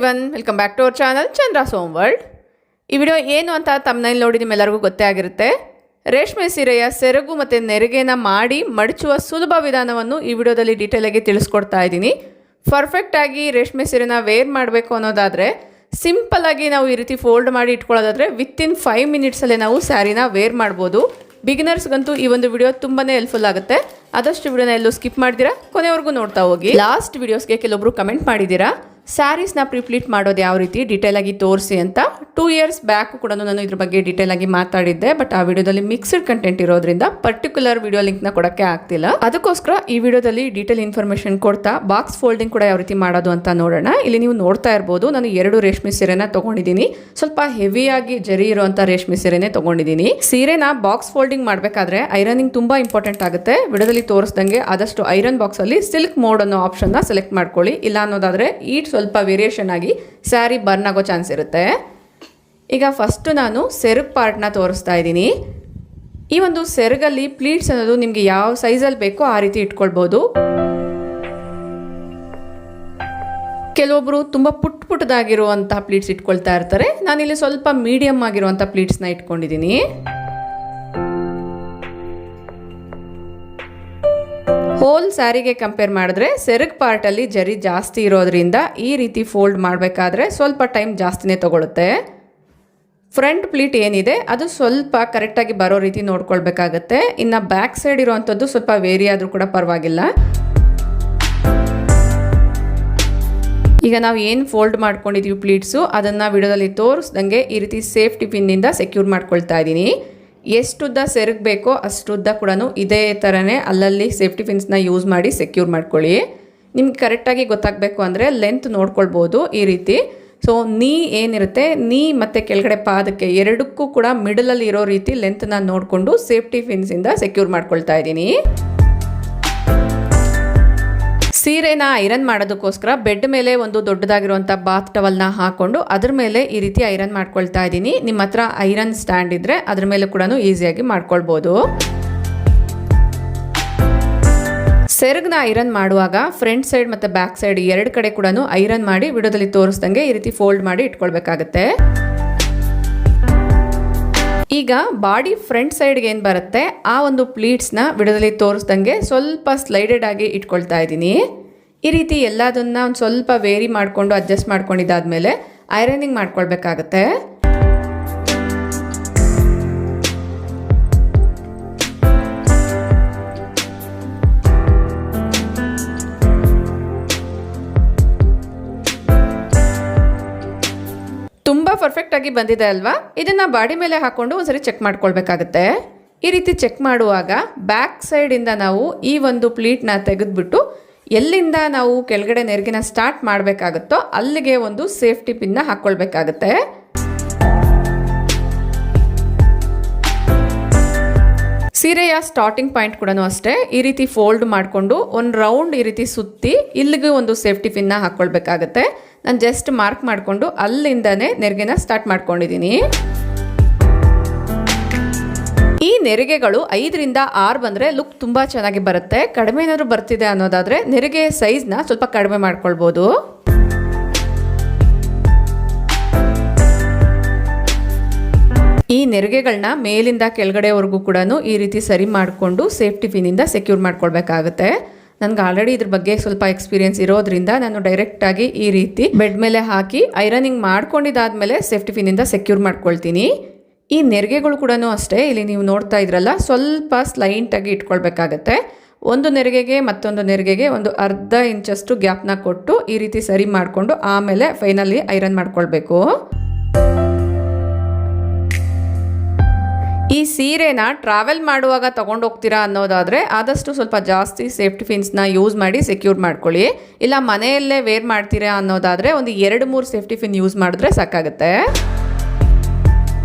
Everyone, welcome back to our channel Chandra's home world. ಈ video ಏನು ಅಂತ ತಮ್ಮನೇಲಿ ನೋಡಿ ನಿಮ್ಮೆಲ್ಲರಿಗೂ ಗೊತ್ತೇ ಆಗಿರುತ್ತೆ. ರೇಷ್ಮೆ ಸೀರೆಯ ಸೆರಗು ಮತ್ತು ನೆರಿಗೆನ ಮಾಡಿ ಮಡಚುವ ಸುಲಭ ವಿಧಾನವನ್ನು ಈ ವಿಡಿಯೋದಲ್ಲಿ ಡೀಟೇಲ್ ಆಗಿ ತಿಳಿಸ್ಕೊಡ್ತಾ ಇದ್ದೀನಿ. ಪರ್ಫೆಕ್ಟಾಗಿ ರೇಷ್ಮೆ ಸೀರೆನ ವೇರ್ ಮಾಡಬೇಕು ಅನ್ನೋದಾದರೆ ಸಿಂಪಲ್ ಆಗಿ ನಾವು ಈ ರೀತಿ ಫೋಲ್ಡ್ ಮಾಡಿ ಇಟ್ಕೊಳ್ಳೋದಾದರೆ ವಿತಿನ್ 5 ಮಿನಿಟ್ಸಲ್ಲೇ ನಾವು ಸ್ಯಾರಿನ ವೇರ್ ಮಾಡ್ಬೋದು. ಬಿಗಿನರ್ಸ್ಗಂತೂ ಈ ಒಂದು ವಿಡಿಯೋ ತುಂಬಾ ಹೆಲ್ಪ್ಫುಲ್ ಆಗುತ್ತೆ. ಆದಷ್ಟು ವಿಡಿಯೋನ ಎಲ್ಲೂ ಸ್ಕಿಪ್ ಮಾಡ್ತೀರಾ, ಕೊನೆವರೆಗೂ ನೋಡ್ತಾ ಹೋಗಿ. ಲಾಸ್ಟ್ ವಿಡಿಯೋಸ್ಗೆ ಕೆಲವೊಬ್ರು ಕಮೆಂಟ್ ಮಾಡಿದ್ದೀರಾ ಸ್ಯಾರೀಸ್ನ ಪ್ರಿಪ್ಲೀಟ್ ಮಾಡೋದು ಯಾವ ರೀತಿ ಡೀಟೇಲ್ ಆಗಿ ತೋರಿಸಿ ಅಂತ. 2 ಇಯರ್ಸ್ ಬ್ಯಾಕ್ ಕೂಡ ನಾನು ಇದ್ರ ಬಗ್ಗೆ ಡೀಟೇಲ್ ಆಗಿ ಮಾತಾಡಿದ್ದೆ. ಬಟ್ ಆ ವಿಡಿಯೋದಲ್ಲಿ ಮಿಕ್ಸ್ಡ್ ಕಂಟೆಂಟ್ ಇರೋದ್ರಿಂದ ಪರ್ಟಿಕ್ಯುಲರ್ ವಿಡಿಯೋ ಲಿಂಕ್ನ ಕೊಡೋಕ್ಕೆ ಆಗ್ತಿಲ್ಲ. ಅದಕ್ಕೋಸ್ಕರ ಈ ವಿಡಿಯೋದಲ್ಲಿ ಡೀಟೇಲ್ ಇನ್ಫಾರ್ಮೇಶನ್ ಕೊಡ್ತಾ ಬಾಕ್ಸ್ ಫೋಲ್ಡಿಂಗ್ ಕೂಡ ಯಾವ ರೀತಿ ಮಾಡೋದು ಅಂತ ನೋಡೋಣ. ಇಲ್ಲಿ ನೀವು ನೋಡ್ತಾ ಇರ್ಬೋದು, ನಾನು 2 ರೇಷ್ಮೆ ಸೀರೆನ ತಗೊಂಡಿದ್ದೀನಿ. ಸ್ವಲ್ಪ ಹೆವಿಯಾಗಿ ಜರಿ ಇರುವಂತ ರೇಷ್ಮೆ ಸೀರೆನೆ ತಗೊಂಡಿದ್ದೀನಿ. ಸೀರೆನ ಬಾಕ್ಸ್ ಫೋಲ್ಡಿಂಗ್ ಮಾಡಬೇಕಾದ್ರೆ ಐರನಿಂಗ್ ತುಂಬಾ ಇಂಪಾರ್ಟೆಂಟ್ ಆಗುತ್ತೆ. ವಿಡಿಯೋದಲ್ಲಿ ತೋರಿಸ್ದಂಗೆ ಆದಷ್ಟು ಐರನ್ ಬಾಕ್ಸ್ ಅಲ್ಲಿ ಸಿಲ್ಕ್ ಮೋಡ್ ಅನ್ನೋ ಆಪ್ಷನ್ ನ ಸೆಲೆಕ್ಟ್ ಮಾಡ್ಕೊಳ್ಳಿ. ಇಲ್ಲ ಅನ್ನೋದಾದ್ರೆ ಸ್ವಲ್ಪ ವೇರಿಯೇಷನ್ ಆಗಿ ಸ್ಯಾರಿ ಬರ್ನ್ ಆಗೋ ಚಾನ್ಸ್ ಇರುತ್ತೆ. ಈಗ ಫಸ್ಟ್ ನಾನು ಸೆರಗ್ ಪಾರ್ಟ್ನ ತೋರಿಸ್ತಾ ಇದ್ದೀನಿ. ಈ ಒಂದು ಸೆರಗಲ್ಲಿ ಪ್ಲೀಟ್ಸ್ ಅನ್ನೋದು ನಿಮಗೆ ಯಾವ ಸೈಜಲ್ಲಿ ಬೇಕೋ ಆ ರೀತಿ ಇಟ್ಕೊಳ್ಬೋದು. ಕೆಲವೊಬ್ರು ತುಂಬ ಪುಟ್ಟದಾಗಿರುವಂತಹ ಪ್ಲೀಟ್ಸ್ ಇಟ್ಕೊಳ್ತಾ ಇರ್ತಾರೆ. ನಾನಿಲ್ಲಿ ಸ್ವಲ್ಪ ಮೀಡಿಯಮ್ ಆಗಿರುವಂಥ ಪ್ಲೀಟ್ಸ್ನ ಇಟ್ಕೊಂಡಿದ್ದೀನಿ. ಹೋಲ್ ಸ್ಯಾರಿಗೆ ಕಂಪೇರ್ ಮಾಡಿದ್ರೆ ಸೆರಗ್ ಪಾರ್ಟಲ್ಲಿ ಜರಿ ಜಾಸ್ತಿ ಇರೋದ್ರಿಂದ ಈ ರೀತಿ ಫೋಲ್ಡ್ ಮಾಡಬೇಕಾದ್ರೆ ಸ್ವಲ್ಪ ಟೈಮ್ ಜಾಸ್ತಿನೇ ತಗೊಳುತ್ತೆ. ಫ್ರಂಟ್ ಪ್ಲೀಟ್ ಏನಿದೆ ಅದು ಸ್ವಲ್ಪ ಕರೆಕ್ಟಾಗಿ ಬರೋ ರೀತಿ ನೋಡ್ಕೊಳ್ಬೇಕಾಗತ್ತೆ. ಇನ್ನು ಬ್ಯಾಕ್ ಸೈಡ್ ಇರೋವಂಥದ್ದು ಸ್ವಲ್ಪ ವೇರಿ ಆದರೂ ಕೂಡ ಪರವಾಗಿಲ್ಲ. ಈಗ ನಾವು ಏನು ಫೋಲ್ಡ್ ಮಾಡ್ಕೊಂಡಿದ್ದೀವಿ ಪ್ಲೀಟ್ಸು ಅದನ್ನು ವಿಡಿಯೋದಲ್ಲಿ ತೋರಿಸ್ದಂಗೆ ಈ ರೀತಿ ಸೇಫ್ಟಿ ಪಿನ್ನಿಂದ ಸೆಕ್ಯೂರ್ ಮಾಡ್ಕೊಳ್ತಾ ಇದ್ದೀನಿ. ಎಷ್ಟುದ್ದ ಸೆರಗ್ ಬೇಕೋ ಅಷ್ಟುದ್ದ ಕೂಡ ಇದೇ ಥರನೇ ಅಲ್ಲಲ್ಲಿ ಸೇಫ್ಟಿ ಪಿನ್ಸ್ನ ಯೂಸ್ ಮಾಡಿ ಸೆಕ್ಯೂರ್ ಮಾಡ್ಕೊಳ್ಳಿ. ನಿಮ್ಗೆ ಕರೆಕ್ಟಾಗಿ ಗೊತ್ತಾಗಬೇಕು ಅಂದರೆ ಲೆಂತ್ ನೋಡ್ಕೊಳ್ಬೋದು ಈ ರೀತಿ. ಸೊ ನೀ ಏನಿರುತ್ತೆ, ನೀ ಮತ್ತು ಕೆಳಗಡೆ ಪಾದಕ್ಕೆ ಎರಡಕ್ಕೂ ಕೂಡ ಮಿಡಲಲ್ಲಿ ಇರೋ ರೀತಿ ಲೆಂತ್ನ ನೋಡಿಕೊಂಡು ಸೇಫ್ಟಿ ಪಿನ್ಸಿಂದ ಸೆಕ್ಯೂರ್ ಮಾಡ್ಕೊಳ್ತಾ ಇದ್ದೀನಿ. ಸೀರೆನ ಐರನ್ ಮಾಡೋದಕ್ಕೋಸ್ಕರ ಬೆಡ್ ಮೇಲೆ ಒಂದು ದೊಡ್ಡದಾಗಿರುವಂಥ ಬಾತ್ ಟವಲ್ನ ಹಾಕೊಂಡು ಅದ್ರ ಮೇಲೆ ಈ ರೀತಿ ಐರನ್ ಮಾಡ್ಕೊಳ್ತಾ ಇದ್ದೀನಿ. ನಿಮ್ಮ ಹತ್ರ ಐರನ್ ಸ್ಟ್ಯಾಂಡ್ ಇದ್ರೆ ಅದ್ರ ಮೇಲೆ ಕೂಡ ಈಸಿಯಾಗಿ ಮಾಡ್ಕೊಳ್ಬೋದು. ಸೆರಗ್ನ ಐರನ್ ಮಾಡುವಾಗ ಫ್ರಂಟ್ ಸೈಡ್ ಮತ್ತು ಬ್ಯಾಕ್ ಸೈಡ್ 2 ಕಡೆ ಕೂಡ ಐರನ್ ಮಾಡಿ ವಿಡಿಯೋದಲ್ಲಿ ತೋರಿಸ್ದಂಗೆ ಈ ರೀತಿ ಫೋಲ್ಡ್ ಮಾಡಿ ಇಟ್ಕೊಳ್ಬೇಕಾಗತ್ತೆ. ಈಗ ಬಾಡಿ ಫ್ರಂಟ್ ಸೈಡ್ಗೆ ಏನು ಬರುತ್ತೆ ಆ ಒಂದು ಪ್ಲೀಟ್ಸ್ನ ವಿಡಿಯೋದಲ್ಲಿ ತೋರಿಸ್ದಂಗೆ ಸ್ವಲ್ಪ ಸ್ಲೈಡೆಡ್ ಆಗಿ ಇಟ್ಕೊಳ್ತಾ ಇದ್ದೀನಿ. ಈ ರೀತಿ ಎಲ್ಲದನ್ನ ಒಂದು ಸ್ವಲ್ಪ ವೇರಿ ಮಾಡಿಕೊಂಡು ಅಡ್ಜಸ್ಟ್ ಮಾಡ್ಕೊಂಡಿದ್ದಾದ್ಮೇಲೆ ಐರನಿಂಗ್ ಮಾಡ್ಕೊಳ್ಬೇಕಾಗತ್ತೆ. ತುಂಬ ಪರ್ಫೆಕ್ಟಾಗಿ ಬಂದಿದೆ ಅಲ್ವಾ? ಇದನ್ನು ಬಾಡಿ ಮೇಲೆ ಹಾಕ್ಕೊಂಡು ಒಂದ್ಸರಿ ಚೆಕ್ ಮಾಡ್ಕೊಳ್ಬೇಕಾಗತ್ತೆ. ಈ ರೀತಿ ಚೆಕ್ ಮಾಡುವಾಗ ಬ್ಯಾಕ್ ಸೈಡಿಂದ ನಾವು ಈ ಒಂದು ಪ್ಲೀಟ್ನ ತೆಗೆದುಬಿಟ್ಟು ಎಲ್ಲಿಂದ ನಾವು ಕೆಳಗಡೆ ನೆರಿಗೆನ ಸ್ಟಾರ್ಟ್ ಮಾಡಬೇಕಾಗುತ್ತೋ ಅಲ್ಲಿಗೆ ಒಂದು ಸೇಫ್ಟಿ ಪಿನ್ನ ಹಾಕ್ಕೊಳ್ಬೇಕಾಗತ್ತೆ. ಸೀರೆಯ ಸ್ಟಾರ್ಟಿಂಗ್ ಪಾಯಿಂಟ್ ಕೂಡ ಅಷ್ಟೇ ಈ ರೀತಿ ಫೋಲ್ಡ್ ಮಾಡಿಕೊಂಡು ಒಂದು ರೌಂಡ್ ಈ ರೀತಿ ಸುತ್ತಿ ಇಲ್ಲಿಗೆ ಒಂದು ಸೇಫ್ಟಿ ಪಿನ್ನ ಹಾಕ್ಕೊಳ್ಬೇಕಾಗತ್ತೆ. ನಾನು ಜಸ್ಟ್ ಮಾರ್ಕ್ ಮಾಡಿಕೊಂಡು ಅಲ್ಲಿಂದನೇ ನೆರಿಗೆನ ಸ್ಟಾರ್ಟ್ ಮಾಡ್ಕೊಂಡಿದ್ದೀನಿ. ಈ ನೆರಿಗೆಗಳು 5ರಿಂದ 6 ಬಂದರೆ ಲುಕ್ ತುಂಬ ಚೆನ್ನಾಗಿ ಬರುತ್ತೆ. ಕಡಿಮೆ ಏನಾದರೂ ಬರ್ತಿದೆ ಅನ್ನೋದಾದರೆ ನೆರಿಗೆ ಸೈಜ್ನ ಸ್ವಲ್ಪ ಕಡಿಮೆ ಮಾಡ್ಕೊಳ್ಬೋದು. ಈ ನೆರಿಗೆಗಳನ್ನ ಮೇಲಿಂದ ಕೆಳಗಡೆವರೆಗೂ ಕೂಡ ಈ ರೀತಿ ಸರಿ ಮಾಡಿಕೊಂಡು ಸೇಫ್ಟಿ ಪಿನ್ನಿಂದ ಸೆಕ್ಯೂರ್ ಮಾಡ್ಕೊಳ್ಬೇಕಾಗುತ್ತೆ. ನನಗೆ ಆಲ್ರೆಡಿ ಇದ್ರ ಬಗ್ಗೆ ಸ್ವಲ್ಪ ಎಕ್ಸ್ಪೀರಿಯನ್ಸ್ ಇರೋದ್ರಿಂದ ನಾನು ಡೈರೆಕ್ಟಾಗಿ ಈ ರೀತಿ ಬೆಡ್ ಮೇಲೆ ಹಾಕಿ ಐರನಿಂಗ್ ಮಾಡ್ಕೊಂಡಿದ್ದಾದ್ಮೇಲೆ ಸೇಫ್ಟಿ ಪಿನ್ನಿಂದ ಸೆಕ್ಯೂರ್ ಮಾಡ್ಕೊಳ್ತೀನಿ. ಈ ನೆರಿಗೆಗಳು ಕೂಡ ಅಷ್ಟೇ ಇಲ್ಲಿ ನೀವು ನೋಡ್ತಾ ಇದ್ರಲ್ಲ ಸ್ವಲ್ಪ ಸ್ಲೈಂಟಾಗಿ ಇಟ್ಕೊಳ್ಬೇಕಾಗತ್ತೆ. ಒಂದು ನೆರಿಗೆಗೆ ಮತ್ತೊಂದು ನೆರಿಗೆಗೆ ಒಂದು ಅರ್ಧ ಇಂಚಷ್ಟು ಗ್ಯಾಪ್ನ ಕೊಟ್ಟು ಈ ರೀತಿ ಸರಿ ಮಾಡಿಕೊಂಡು ಆಮೇಲೆ ಫೈನಲಿ ಐರನ್ ಮಾಡ್ಕೊಳ್ಬೇಕು. ಈ ಸೀರೆನ ಟ್ರಾವೆಲ್ ಮಾಡುವಾಗ ತೊಗೊಂಡು ಹೋಗ್ತೀರಾ ಅನ್ನೋದಾದರೆ ಆದಷ್ಟು ಸ್ವಲ್ಪ ಜಾಸ್ತಿ ಸೇಫ್ಟಿ ಪಿನ್ಸ್ನ ಯೂಸ್ ಮಾಡಿ ಸೆಕ್ಯೂರ್ ಮಾಡ್ಕೊಳ್ಳಿ. ಇಲ್ಲ ಮನೆಯಲ್ಲೇ ವೇರ್ ಮಾಡ್ತೀರಾ ಅನ್ನೋದಾದರೆ ಒಂದು 2-3 ಸೇಫ್ಟಿ ಪಿನ್ ಯೂಸ್ ಮಾಡಿದ್ರೆ ಸಾಕಾಗುತ್ತೆ.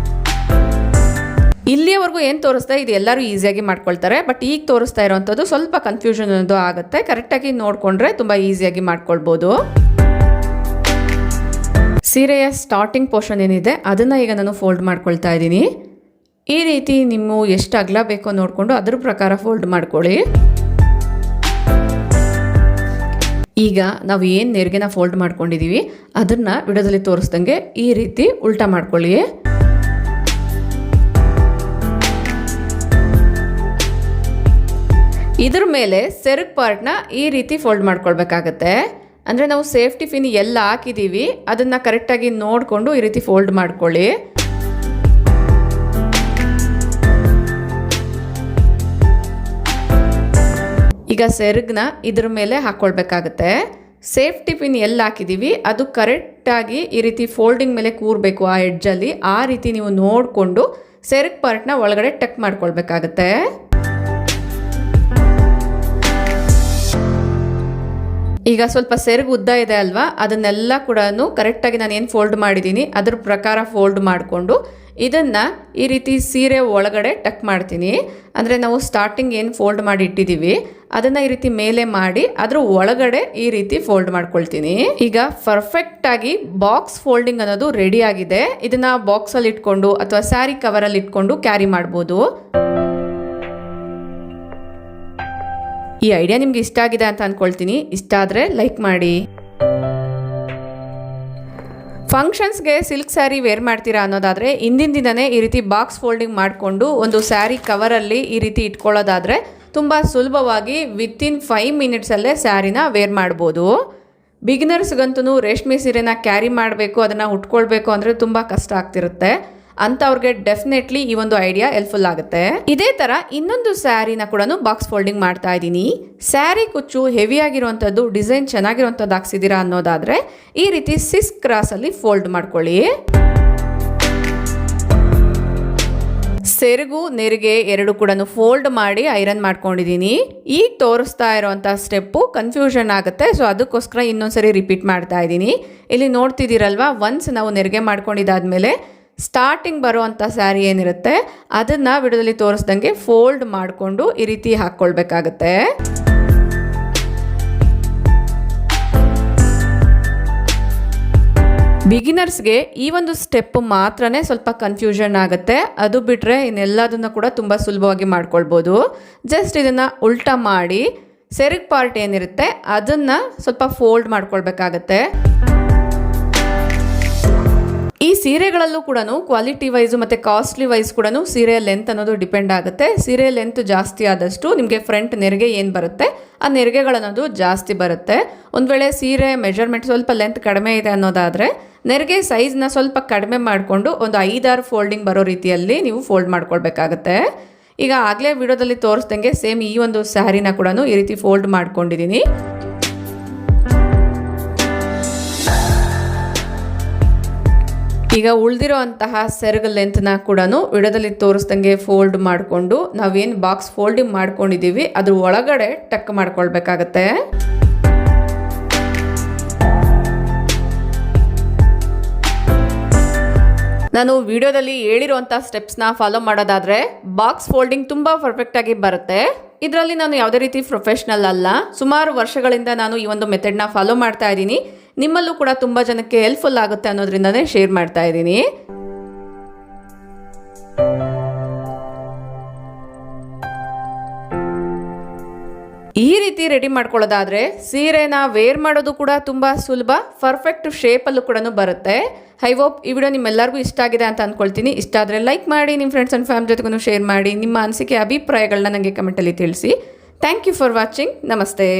ಇಲ್ಲಿಯವರೆಗೂ ಏನು ತೋರಿಸ್ತಾ ಇದು ಎಲ್ಲರೂ ಈಸಿಯಾಗಿ ಮಾಡ್ಕೊಳ್ತಾರೆ. ಬಟ್ ಈಗ ತೋರಿಸ್ತಾ ಇರೋವಂಥದ್ದು ಸ್ವಲ್ಪ ಕನ್ಫ್ಯೂಷನ್ ಅನ್ನೋದು ಆಗುತ್ತೆ. ಕರೆಕ್ಟಾಗಿ ನೋಡಿಕೊಂಡ್ರೆ ತುಂಬ ಈಸಿಯಾಗಿ ಮಾಡ್ಕೊಳ್ಬೋದು. ಸೀರೆಯ ಸ್ಟಾರ್ಟಿಂಗ್ ಪೋರ್ಷನ್ ಏನಿದೆ ಅದನ್ನು ಈಗ ನಾನು ಫೋಲ್ಡ್ ಮಾಡ್ಕೊಳ್ತಾ ಇದ್ದೀನಿ. ಈ ರೀತಿ ನಿಮ್ಮ ಎಷ್ಟು ಅಗಲ ಬೇಕೋ ನೋಡಿಕೊಂಡು ಅದ್ರ ಪ್ರಕಾರ ಫೋಲ್ಡ್ ಮಾಡ್ಕೊಳ್ಳಿ. ಈಗ ನಾವು ಏನು ನೆರಿಗೆನ ಫೋಲ್ಡ್ ಮಾಡ್ಕೊಂಡಿದ್ದೀವಿ ಅದನ್ನು ವಿಡಿಯೋದಲ್ಲಿ ತೋರಿಸ್ದಂಗೆ ಈ ರೀತಿ ಉಲ್ಟಾ ಮಾಡ್ಕೊಳ್ಳಿ. ಇದ್ರ ಮೇಲೆ ಸೆರಗು ಪಾರ್ಟ್ನ ಈ ರೀತಿ ಫೋಲ್ಡ್ ಮಾಡ್ಕೊಳ್ಬೇಕಾಗತ್ತೆ. ಅಂದರೆ ನಾವು ಸೇಫ್ಟಿ ಪಿನ್ ಎಲ್ಲ ಹಾಕಿದ್ದೀವಿ ಅದನ್ನು ಕರೆಕ್ಟಾಗಿ ನೋಡಿಕೊಂಡು ಈ ರೀತಿ ಫೋಲ್ಡ್ ಮಾಡ್ಕೊಳ್ಳಿ. ಈಗ ಸೆರಗನ್ನ ಇದ್ರ ಮೇಲೆ ಹಾಕ್ಕೊಳ್ಬೇಕಾಗತ್ತೆ. ಸೇಫ್ಟಿ ಪಿನ್ ಎಲ್ಲ ಹಾಕಿದ್ದೀವಿ ಅದು ಕರೆಕ್ಟಾಗಿ ಈ ರೀತಿ ಫೋಲ್ಡಿಂಗ್ ಮೇಲೆ ಕೂರಬೇಕು ಆ ಎಡ್ಜಲ್ಲಿ. ಆ ರೀತಿ ನೀವು ನೋಡಿಕೊಂಡು ಸೆರಗು ಪಾರ್ಟ್ನ ಒಳಗಡೆ ಟಕ್ ಮಾಡ್ಕೊಳ್ಬೇಕಾಗತ್ತೆ. ಈಗ ಸ್ವಲ್ಪ ಸೆರಗು ಉದ್ದ ಇದೆ ಅಲ್ವಾ, ಅದನ್ನೆಲ್ಲ ಕೂಡ ಕರೆಕ್ಟಾಗಿ ನಾನು ಏನು ಫೋಲ್ಡ್ ಮಾಡಿದ್ದೀನಿ ಅದ್ರ ಪ್ರಕಾರ ಫೋಲ್ಡ್ ಮಾಡಿಕೊಂಡು ಇದನ್ನು ಈ ರೀತಿ ಸೀರೆ ಒಳಗಡೆ ಟಕ್ ಮಾಡ್ತೀನಿ. ಅಂದರೆ ನಾವು ಸ್ಟಾರ್ಟಿಂಗ್ ಏನು ಫೋಲ್ಡ್ ಮಾಡಿ ಇಟ್ಟಿದ್ದೀವಿ ಅದನ್ನು ಈ ರೀತಿ ಮೇಲೆ ಮಾಡಿ ಅದ್ರ ಒಳಗಡೆ ಈ ರೀತಿ ಫೋಲ್ಡ್ ಮಾಡ್ಕೊಳ್ತೀನಿ. ಈಗ ಪರ್ಫೆಕ್ಟಾಗಿ ಬಾಕ್ಸ್ ಫೋಲ್ಡಿಂಗ್ ಅನ್ನೋದು ರೆಡಿ ಆಗಿದೆ. ಇದನ್ನು ಬಾಕ್ಸಲ್ಲಿ ಇಟ್ಕೊಂಡು ಅಥವಾ ಸ್ಯಾರಿ ಕವರಲ್ಲಿ ಇಟ್ಕೊಂಡು ಕ್ಯಾರಿ ಮಾಡ್ಬೋದು. ಈ ಐಡಿಯಾ ನಿಮ್ಗೆ ಇಷ್ಟ ಆಗಿದೆ ಅಂತ ಅಂದ್ಕೊಳ್ತೀನಿ. ಇಷ್ಟ ಆದರೆ ಲೈಕ್ ಮಾಡಿ. ಫಂಕ್ಷನ್ಸ್ಗೆ ಸಿಲ್ಕ್ ಸ್ಯಾರಿ ವೇರ್ ಮಾಡ್ತೀರಾ ಅನ್ನೋದಾದರೆ ಹಿಂದಿನ ದಿನವೇ ಈ ರೀತಿ ಬಾಕ್ಸ್ ಫೋಲ್ಡಿಂಗ್ ಮಾಡಿಕೊಂಡು ಒಂದು ಸ್ಯಾರಿ ಕವರಲ್ಲಿ ಈ ರೀತಿ ಇಟ್ಕೊಳ್ಳೋದಾದರೆ ತುಂಬ ಸುಲಭವಾಗಿ ವಿತಿನ್ 5 ಮಿನಿಟ್ಸಲ್ಲೇ ಸ್ಯಾರಿನ ವೇರ್ ಮಾಡ್ಬೋದು. ಬಿಗಿನರ್ಸ್ಗಂತೂ ರೇಷ್ಮೆ ಸೀರೆನ ಕ್ಯಾರಿ ಮಾಡಬೇಕು, ಅದನ್ನು ಉಟ್ಕೊಳ್ಬೇಕು ಅಂದರೆ ತುಂಬ ಕಷ್ಟ ಆಗ್ತಿರುತ್ತೆ. ಅಂಥವ್ರಿಗೆ ಡೆಫಿನೆಟ್ಲಿ ಈ ಒಂದು ಐಡಿಯಾ ಹೆಲ್ಪ್ಫುಲ್ ಆಗುತ್ತೆ. ಇದೇ ಥರ ಇನ್ನೊಂದು ಸ್ಯಾರಿನ ಕೂಡ ಬಾಕ್ಸ್ ಫೋಲ್ಡಿಂಗ್ ಮಾಡ್ತಾ ಇದ್ದೀನಿ. ಸ್ಯಾರಿ ಕುಚ್ಚು ಹೆವಿ ಆಗಿರುವಂಥದ್ದು, ಡಿಸೈನ್ ಚೆನ್ನಾಗಿರುವಂಥದ್ದು ಹಾಕ್ಸಿದ್ದೀರಾ ಅನ್ನೋದಾದರೆ ಈ ರೀತಿ 6 ಕ್ರಾಸಲ್ಲಿ ಫೋಲ್ಡ್ ಮಾಡ್ಕೊಳ್ಳಿ. ಸೆರಗು ನೆರಿಗೆ ಎರಡು ಕೂಡ ಫೋಲ್ಡ್ ಮಾಡಿ ಐರನ್ ಮಾಡ್ಕೊಂಡಿದ್ದೀನಿ. ಈಗ ತೋರಿಸ್ತಾ ಇರೋವಂಥ ಸ್ಟೆಪ್ಪು ಕನ್ಫ್ಯೂಷನ್ ಆಗುತ್ತೆ, ಸೊ ಅದಕ್ಕೋಸ್ಕರ ಇನ್ನೊಂದ್ಸರಿ ರಿಪೀಟ್ ಮಾಡ್ತಾ ಇದ್ದೀನಿ. ಇಲ್ಲಿ ನೋಡ್ತಿದ್ದೀರಲ್ವಾ, ಒನ್ಸ್ ನಾವು ನೆರಿಗೆ ಮಾಡ್ಕೊಂಡಿದ್ದಾದಮೇಲೆ ಸ್ಟಾರ್ಟಿಂಗ್ ಬರುವಂಥ ಸ್ಯಾರಿ ಏನಿರುತ್ತೆ ಅದನ್ನು ವಿಡಿಯೋದಲ್ಲಿ ತೋರಿಸ್ದಂಗೆ ಫೋಲ್ಡ್ ಮಾಡಿಕೊಂಡು ಈ ರೀತಿ ಹಾಕ್ಕೊಳ್ಬೇಕಾಗತ್ತೆ. ಬಿಗಿನರ್ಸ್ಗೆ ಈ ಒಂದು ಸ್ಟೆಪ್ ಮಾತ್ರನೇ ಸ್ವಲ್ಪ ಕನ್ಫ್ಯೂಷನ್ ಆಗುತ್ತೆ. ಅದು ಬಿಟ್ಟರೆ ಇನ್ನೆಲ್ಲದನ್ನು ಕೂಡ ತುಂಬ ಸುಲಭವಾಗಿ ಮಾಡ್ಕೊಳ್ಬೋದು. ಜಸ್ಟ್ ಇದನ್ನು ಉಲ್ಟಾ ಮಾಡಿ ಸೆರಗು ಪಾರ್ಟ್ ಏನಿರುತ್ತೆ ಅದನ್ನು ಸ್ವಲ್ಪ ಫೋಲ್ಡ್ ಮಾಡ್ಕೊಳ್ಬೇಕಾಗತ್ತೆ. ಈ ಸೀರೆಗಳಲ್ಲೂ ಕೂಡ ಕ್ವಾಲಿಟಿ ವೈಸು ಮತ್ತು ಕಾಸ್ಟ್ಲಿ ವೈಸ್ ಕೂಡ ಸೀರೆಯ ಲೆಂತ್ ಅನ್ನೋದು ಡಿಪೆಂಡ್ ಆಗುತ್ತೆ. ಸೀರೆಯ ಲೆಂತ್ ಜಾಸ್ತಿ ಆದಷ್ಟು ನಿಮಗೆ ಫ್ರಂಟ್ ನೆರಿಗೆ ಏನು ಬರುತ್ತೆ ಆ ನೆರಿಗೆಗಳನ್ನೋದು ಜಾಸ್ತಿ ಬರುತ್ತೆ. ಒಂದು ವೇಳೆ ಸೀರೆ ಮೆಜರ್ಮೆಂಟ್ ಸ್ವಲ್ಪ ಲೆಂತ್ ಕಡಿಮೆ ಇದೆ ಅನ್ನೋದಾದರೆ ನೆರಿಗೆ ಸೈಜ್ನ ಸ್ವಲ್ಪ ಕಡಿಮೆ ಮಾಡಿಕೊಂಡು ಒಂದು 5-6 ಫೋಲ್ಡಿಂಗ್ ಬರೋ ರೀತಿಯಲ್ಲಿ ನೀವು ಫೋಲ್ಡ್ ಮಾಡ್ಕೊಳ್ಬೇಕಾಗತ್ತೆ. ಈಗ ಆಗಲೇ ವಿಡಿಯೋದಲ್ಲಿ ತೋರಿಸ್ದಂಗೆ ಸೇಮ್ ಈ ಒಂದು ಸ್ಯಾರಿನ ಕೂಡ ಈ ರೀತಿ ಫೋಲ್ಡ್ ಮಾಡ್ಕೊಂಡಿದ್ದೀನಿ. ಈಗ ಉಳಿದಿರೋ ಅಂತಹ ಸೆರಗು ಲೆಂತ್ನ ಕೂಡ ವಿಡಿಯೋದಲ್ಲಿ ತೋರಿಸ್ದಂಗೆ ಫೋಲ್ಡ್ ಮಾಡಿಕೊಂಡು ನಾವೇನು ಬಾಕ್ಸ್ ಫೋಲ್ಡಿಂಗ್ ಮಾಡ್ಕೊಂಡಿದ್ದೀವಿ ಅದ್ರ ಒಳಗಡೆ ಟಕ್ ಮಾಡ್ಕೊಳ್ಬೇಕಾಗತ್ತೆ. ನಾನು ವಿಡಿಯೋದಲ್ಲಿ ಹೇಳಿರುವಂಥ ಸ್ಟೆಪ್ಸ್ನ ಫಾಲೋ ಮಾಡೋದಾದರೆ ಬಾಕ್ಸ್ ಫೋಲ್ಡಿಂಗ್ ತುಂಬ ಪರ್ಫೆಕ್ಟಾಗಿ ಬರುತ್ತೆ. ಇದರಲ್ಲಿ ನಾನು ಯಾವುದೇ ರೀತಿ ಪ್ರೊಫೆಷ್ನಲ್ ಅಲ್ಲ, ಸುಮಾರು ವರ್ಷಗಳಿಂದ ನಾನು ಈ ಒಂದು ಮೆಥಡ್ನ ಫಾಲೋ ಮಾಡ್ತಾ ಇದ್ದೀನಿ. ನಿಮ್ಮಲ್ಲೂ ಕೂಡ ತುಂಬ ಜನಕ್ಕೆ ಹೆಲ್ಪ್ಫುಲ್ ಆಗುತ್ತೆ ಅನ್ನೋದ್ರಿಂದನೇ ಶೇರ್ ಮಾಡ್ತಾ ಇದ್ದೀನಿ. ಈ ರೀತಿ ರೆಡಿ ಮಾಡ್ಕೊಳ್ಳೋದಾದರೆ ಸೀರೆನ ವೇರ್ ಮಾಡೋದು ಕೂಡ ತುಂಬ ಸುಲಭ, ಪರ್ಫೆಕ್ಟ್ ಶೇಪಲ್ಲೂ ಕೂಡ ಬರುತ್ತೆ. ಐ ಹೋಪ್ ಈ ವಿಡಿಯೋ ನಿಮ್ಮೆಲ್ಲರಿಗೂ ಇಷ್ಟ ಆಗಿದೆ ಅಂತ ಅಂದ್ಕೊಳ್ತೀನಿ. ಇಷ್ಟ ಆದರೆ ಲೈಕ್ ಮಾಡಿ, ನಿಮ್ಮ ಫ್ರೆಂಡ್ಸ್ ಆ್ಯಂಡ್ ಫ್ಯಾಮಿಲಿ ಜೊತೆಗೂ ಶೇರ್ ಮಾಡಿ. ನಿಮ್ಮ ಅನಿಸಿಕೆ ಅಭಿಪ್ರಾಯಗಳನ್ನ ನನಗೆ ಕಮೆಂಟಲ್ಲಿ ತಿಳಿಸಿ. Thank you for watching. ನಮಸ್ತೆ.